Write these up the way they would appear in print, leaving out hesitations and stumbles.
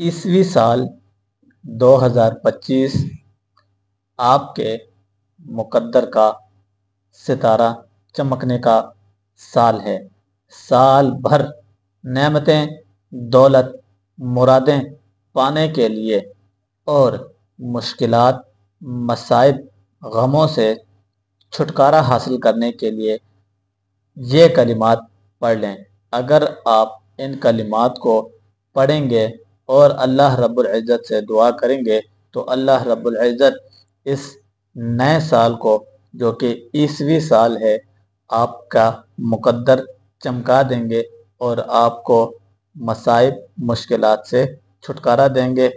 عیسوی سال 2025 آپ کے مقدر کا ستارہ چمکنے کا سال ہے۔ سال بھر نعمتیں، دولت، مرادیں پانے کے لیے اور مشکلات، مصائب، غموں سے چھٹکارا حاصل کرنے کے لیے یہ کلمات پڑھ لیں۔ اگر آپ ان کلمات کو پڑھیں گے اور اللہ رب العزت سے دعا کریں گے تو اللہ رب العزت اس نئے سال کو، جو کہ عیسوی سال ہے، آپ کا مقدر چمکا دیں گے اور آپ کو مصائب، مشکلات سے چھٹکارا دیں گے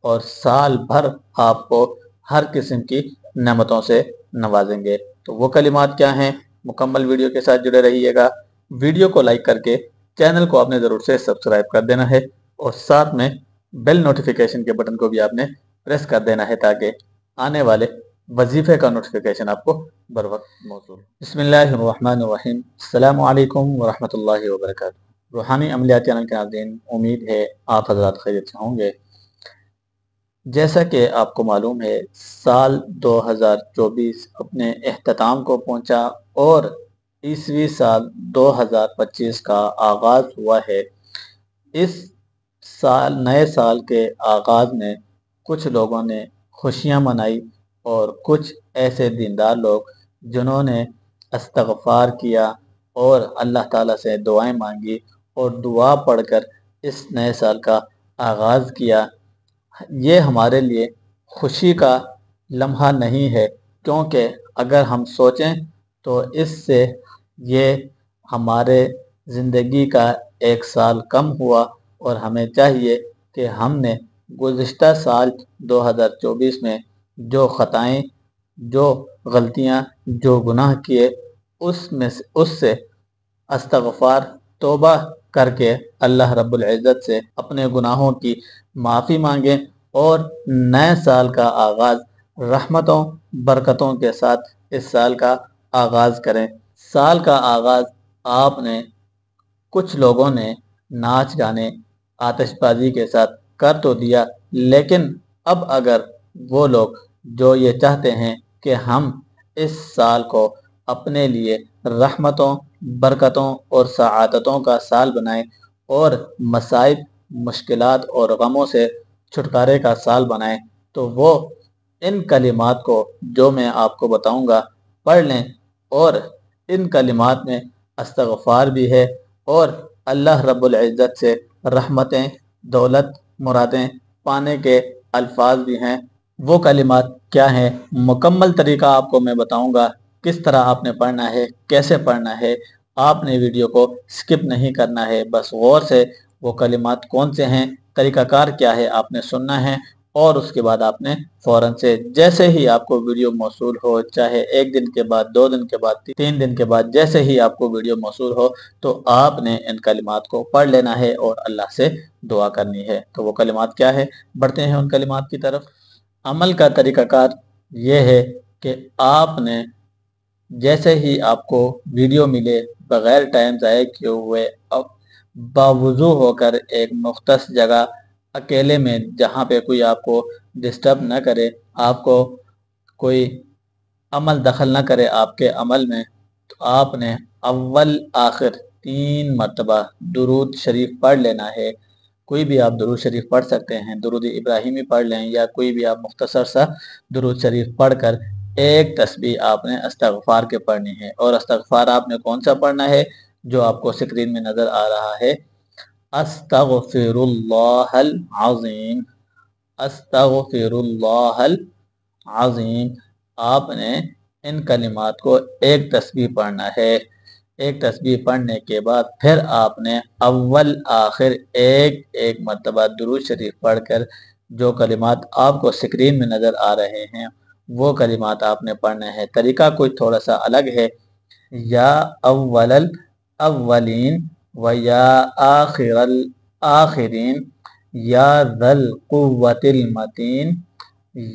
اور سال بھر آپ کو ہر قسم کی نعمتوں سے نوازیں گے۔ تو وہ کلمات کیا ہیں؟ مکمل ویڈیو کے ساتھ جڑے رہیے گا۔ ویڈیو کو لائک کر کے چینل کو آپ نے ضرور سے سبسکرائب کر دینا ہے اور ساتھ میں بیل نوٹیفیکیشن کے بٹن کو بھی آپ نے پریس کر دینا ہے تاکہ آنے والے وظیفے کا نوٹیفیکیشن آپ کو بر وقت موصول۔ بسم اللہ الرحمن الرحیم۔ السلام علیکم ورحمۃ اللہ وبرکاتہ۔ روحانی عملیات چینل کے ناظرین، امید ہے آپ حضرات خیریت سے ہوں گے۔ جیسا کہ آپ کو معلوم ہے، سال 2024 اپنے اختتام کو پہنچا اور عیسوی سال 2025 کا آغاز ہوا ہے۔ اس نئے سال کے آغاز میں کچھ لوگوں نے خوشیاں منائی اور کچھ ایسے دیندار لوگ جنہوں نے استغفار کیا اور اللہ تعالیٰ سے دعائیں مانگی اور دعا پڑھ کر اس نئے سال کا آغاز کیا۔ یہ ہمارے لیے خوشی کا لمحہ نہیں ہے، کیونکہ اگر ہم سوچیں تو اس سے یہ ہمارے زندگی کا ایک سال کم ہوا اور ہمیں چاہیے کہ ہم نے گزشتہ سال 2024 میں جو خطائیں، جو غلطیاں، جو گناہ کیے اس سے استغفار، توبہ کر کے اللہ رب العزت سے اپنے گناہوں کی معافی مانگیں اور نئے سال کا آغاز رحمتوں، برکتوں کے ساتھ اس سال کا آغاز کریں۔ سال کا آغاز آپ نے کچھ لوگوں نے ناچ گانے، آتش بازی کے ساتھ کر تو دیا، لیکن اب اگر وہ لوگ جو یہ چاہتے ہیں کہ ہم اس سال کو اپنے لیے رحمتوں، برکتوں اور سعادتوں کا سال بنائیں اور مصائب، مشکلات اور غموں سے چھٹکارے کا سال بنائیں تو وہ ان کلمات کو جو میں آپ کو بتاؤں گا پڑھ لیں، اور ان کلمات میں استغفار بھی ہے اور اللہ رب العزت سے رحمتیں، دولت، مرادیں پانے کے الفاظ بھی ہیں۔ وہ کلمات کیا ہیں؟ مکمل طریقہ آپ کو میں بتاؤں گا، کس طرح آپ نے پڑھنا ہے، کیسے پڑھنا ہے۔ آپ نے ویڈیو کو سکپ نہیں کرنا ہے، بس غور سے وہ کلمات کون سے ہیں، طریقہ کار کیا ہے، آپ نے سننا ہے اور اس کے بعد آپ نے فوراً سے جیسے ہی آپ کو ویڈیو موصول ہو، چاہے ایک دن کے بعد، 2 دن کے بعد، 3 دن کے بعد، جیسے ہی آپ کو ویڈیو موصول ہو تو آپ نے ان کلمات کو پڑھ لینا ہے اور اللہ سے دعا کرنی ہے۔ تو وہ کلمات کیا ہے؟ بڑھتے ہیں ان کلمات کی طرف۔ عمل کا طریقہ کار یہ ہے کہ آپ نے جیسے ہی آپ کو ویڈیو ملے، بغیر ٹائم ضائع کیے ہوئے باوضو ہو کر ایک مختص جگہ اکیلے میں، جہاں پہ کوئی آپ کو ڈسٹرب نہ کرے، آپ کو کوئی عمل دخل نہ کرے آپ کے عمل میں، تو آپ نے اول آخر 3 مرتبہ درود شریف پڑھ لینا ہے۔ کوئی بھی آپ درود شریف پڑھ سکتے ہیں، درود ابراہیمی پڑھ لیں یا کوئی بھی آپ مختصر سا درود شریف پڑھ کر ایک تسبیح آپ نے استغفار کے پڑھنی ہے۔ اور استغفار آپ نے کون سا پڑھنا ہے؟ جو آپ کو سکرین میں نظر آ رہا ہے، استغفر اللہ العظیم، استغفر اللہ العظیم۔ آپ نے ان کلمات کو ایک تسبیح پڑھنا ہے۔ ایک تسبیح پڑھنے کے بعد پھر آپ نے اول آخر ایک مرتبہ درود شریف پڑھ کر جو کلمات آپ کو سکرین میں نظر آ رہے ہیں وہ کلمات آپ نے پڑھنا ہے۔ طریقہ کوئی تھوڑا سا الگ ہے۔ یا اول الاولین و یا آخر الاخرین یا ذا القوة المتین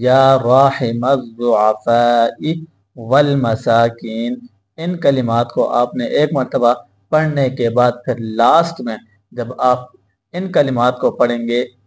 یا راحم الضعفاء والمساکین۔ ان کلمات کو آپ نے ایک مرتبہ پڑھنے کے بعد پھر لاسٹ میں جب آپ ان کلمات کو پڑھیں گے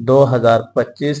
2025